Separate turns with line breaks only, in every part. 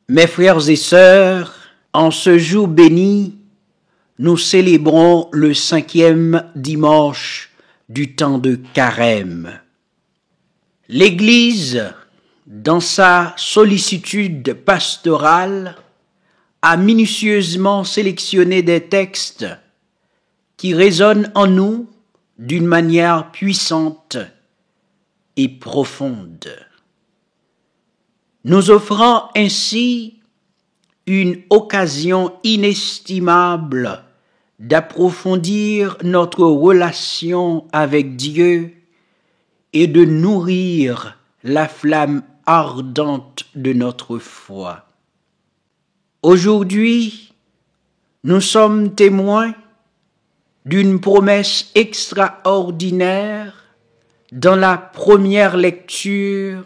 Mes frères et sœurs, en ce jour béni, nous célébrons le 5e dimanche du temps de Carême. L'Église, dans sa sollicitude pastorale, a minutieusement sélectionné des textes qui résonnent en nous d'une manière puissante et profonde, nous offrant ainsi une occasion inestimable d'approfondir notre relation avec Dieu et de nourrir la flamme ardente de notre foi. Aujourd'hui, nous sommes témoins d'une promesse extraordinaire dans la première lecture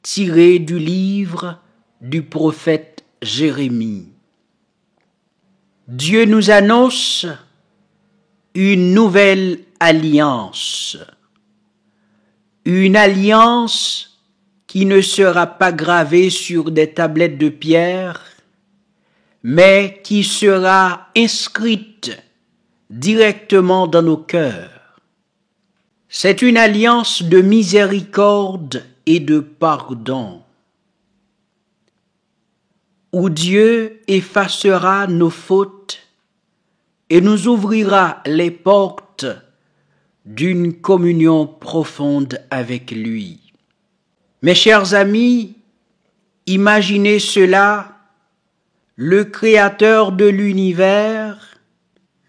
tirée du livre du prophète Jérémie. Dieu nous annonce une nouvelle alliance. Une alliance qui ne sera pas gravée sur des tablettes de pierre, mais qui sera inscrite directement dans nos cœurs. C'est une alliance de miséricorde et de pardon, où Dieu effacera nos fautes et nous ouvrira les portes d'une communion profonde avec lui. Mes chers amis, imaginez cela, le Créateur de l'univers,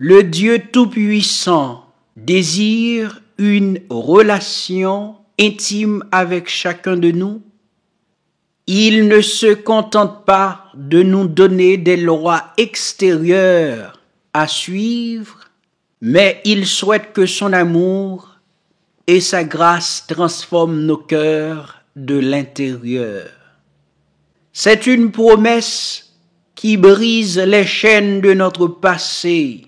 le Dieu Tout-Puissant, désire une relation intime avec chacun de nous. Il ne se contente pas de nous donner des lois extérieures à suivre, mais il souhaite que son amour et sa grâce transforment nos cœurs de l'intérieur. C'est une promesse qui brise les chaînes de notre passé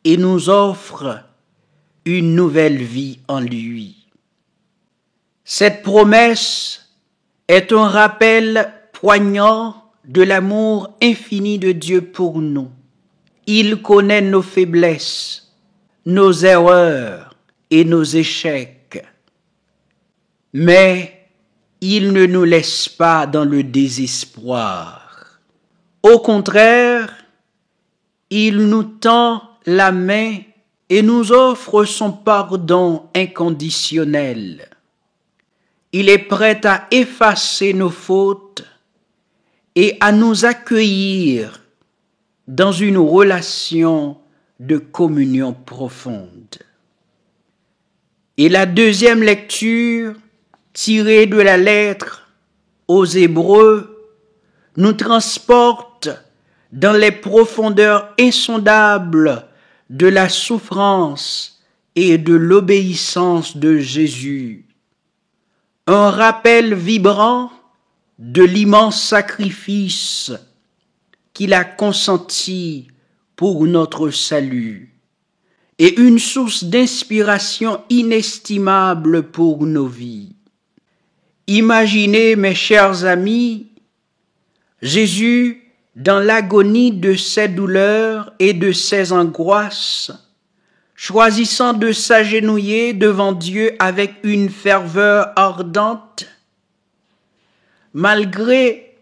et nous offre une nouvelle vie en lui. Cette promesse est un rappel poignant de l'amour infini de Dieu pour nous. Il connaît nos faiblesses, nos erreurs et nos échecs. Mais il ne nous laisse pas dans le désespoir. Au contraire, il nous tend la main et nous offre son pardon inconditionnel. Il est prêt à effacer nos fautes et à nous accueillir dans une relation de communion profonde. Et la deuxième lecture, tirée de la lettre aux Hébreux, nous transporte dans les profondeurs insondables de la souffrance et de l'obéissance de Jésus. Un rappel vibrant de l'immense sacrifice qu'il a consenti pour notre salut et une source d'inspiration inestimable pour nos vies. Imaginez, mes chers amis, Jésus dans l'agonie de ses douleurs et de ses angoisses, choisissant de s'agenouiller devant Dieu avec une ferveur ardente, malgré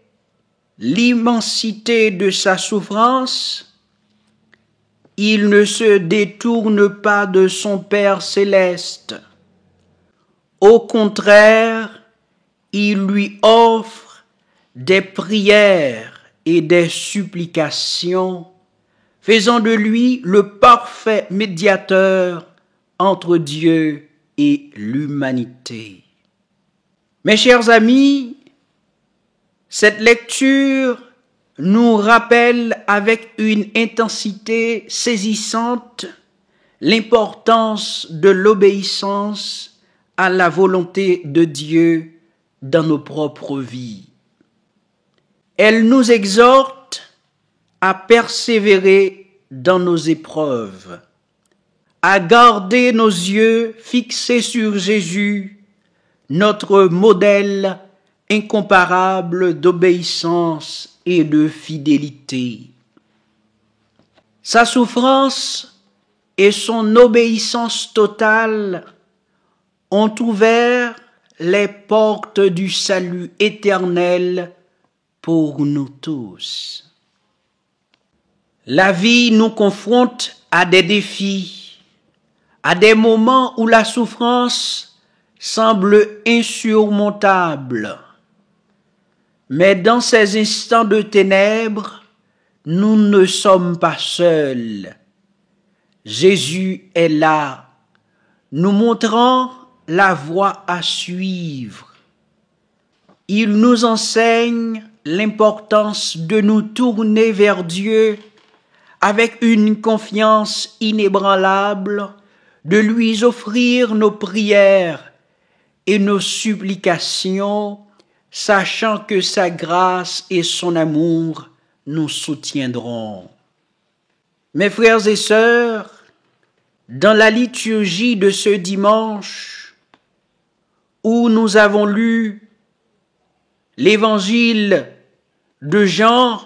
l'immensité de sa souffrance, il ne se détourne pas de son Père céleste. Au contraire, il lui offre des prières et des supplications, faisant de lui le parfait médiateur entre Dieu et l'humanité. Mes chers amis, cette lecture nous rappelle avec une intensité saisissante l'importance de l'obéissance à la volonté de Dieu dans nos propres vies. Elle nous exhorte à persévérer dans nos épreuves, à garder nos yeux fixés sur Jésus, notre modèle incomparable d'obéissance et de fidélité. Sa souffrance et son obéissance totale ont ouvert les portes du salut éternel pour nous tous. La vie nous confronte à des défis, à des moments où la souffrance semble insurmontable. Mais dans ces instants de ténèbres, nous ne sommes pas seuls. Jésus est là, nous montrant la voie à suivre. Il nous enseigne l'importance de nous tourner vers Dieu avec une confiance inébranlable, de lui offrir nos prières et nos supplications, sachant que sa grâce et son amour nous soutiendront. Mes frères et sœurs, dans la liturgie de ce dimanche, où nous avons lu l'évangile de Jean,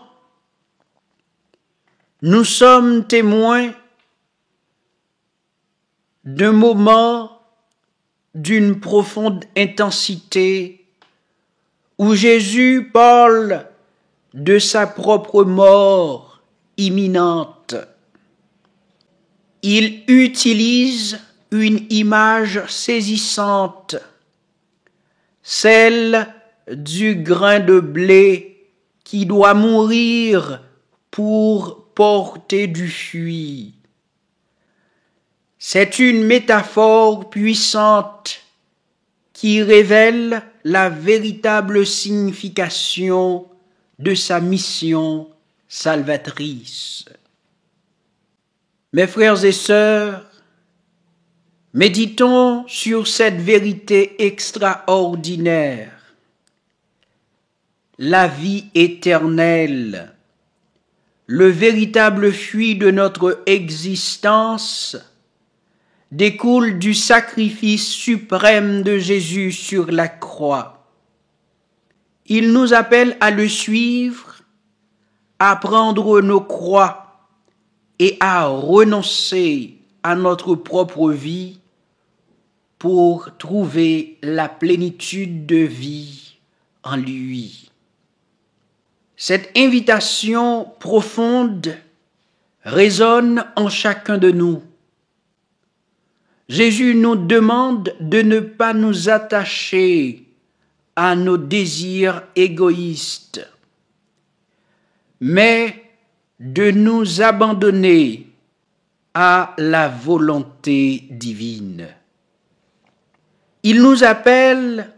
nous sommes témoins d'un moment d'une profonde intensité où Jésus parle de sa propre mort imminente. Il utilise une image saisissante, celle du grain de blé qui doit mourir pour porter du fruit. C'est une métaphore puissante qui révèle la véritable signification de sa mission salvatrice. Mes frères et sœurs, méditons sur cette vérité extraordinaire. La vie éternelle, le véritable fruit de notre existence, découle du sacrifice suprême de Jésus sur la croix. Il nous appelle à le suivre, à prendre nos croix et à renoncer à notre propre vie pour trouver la plénitude de vie en lui. Cette invitation profonde résonne en chacun de nous. Jésus nous demande de ne pas nous attacher à nos désirs égoïstes, mais de nous abandonner à la volonté divine. Il nous appelle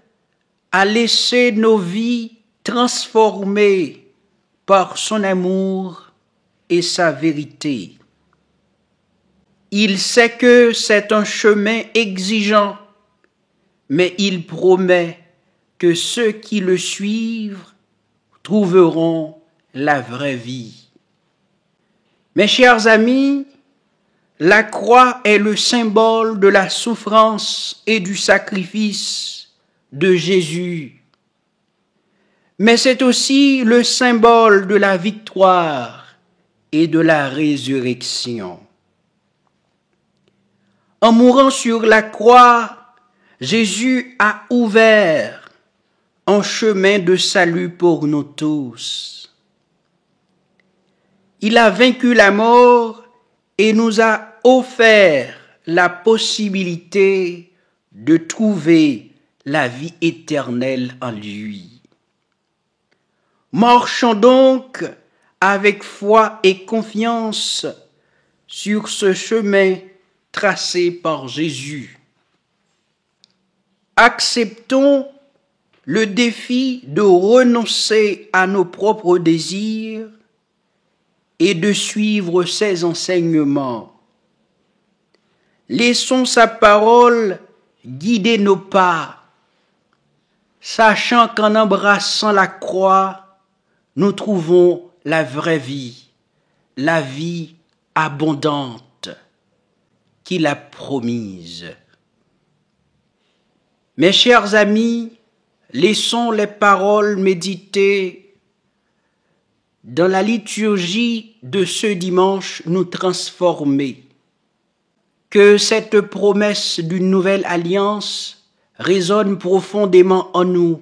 à laisser nos vies transformées par son amour et sa vérité. Il sait que c'est un chemin exigeant, mais il promet que ceux qui le suivent trouveront la vraie vie. Mes chers amis, la croix est le symbole de la souffrance et du sacrifice de Jésus. Mais c'est aussi le symbole de la victoire et de la résurrection. En mourant sur la croix, Jésus a ouvert un chemin de salut pour nous tous. Il a vaincu la mort et nous a offert la possibilité de trouver la vie éternelle en lui. Marchons donc avec foi et confiance sur ce chemin tracé par Jésus. Acceptons le défi de renoncer à nos propres désirs et de suivre ses enseignements. Laissons sa parole guider nos pas, sachant qu'en embrassant la croix, nous trouvons la vraie vie, la vie abondante qu'il a promise. Mes chers amis, laissons les paroles méditées dans la liturgie de ce dimanche nous transformer. Que cette promesse d'une nouvelle alliance résonne profondément en nous.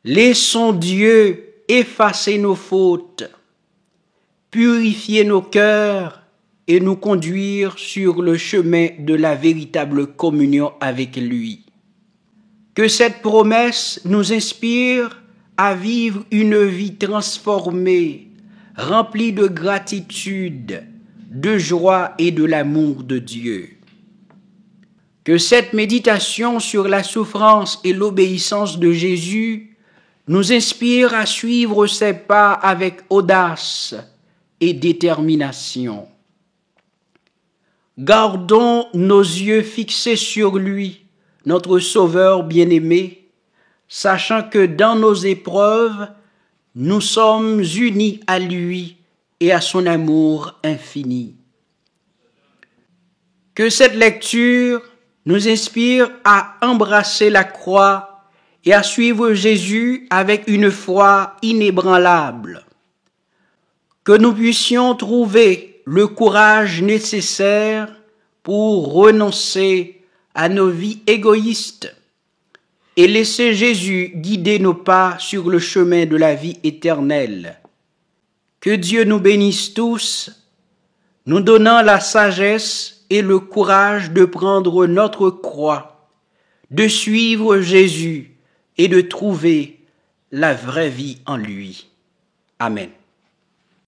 Laissons Dieu effacer nos fautes, purifier nos cœurs et nous conduire sur le chemin de la véritable communion avec lui. Que cette promesse nous inspire à vivre une vie transformée, remplie de gratitude, de joie et de l'amour de Dieu. Que cette méditation sur la souffrance et l'obéissance de Jésus nous inspire à suivre ses pas avec audace et détermination. Gardons nos yeux fixés sur lui, notre Sauveur bien-aimé, sachant que dans nos épreuves, nous sommes unis à lui et à son amour infini. Que cette lecture nous inspire à embrasser la croix et à suivre Jésus avec une foi inébranlable. Que nous puissions trouver le courage nécessaire pour renoncer à nos vies égoïstes et laisser Jésus guider nos pas sur le chemin de la vie éternelle. Que Dieu nous bénisse tous, nous donnant la sagesse et le courage de prendre notre croix, de suivre Jésus et de trouver la vraie vie en lui. Amen.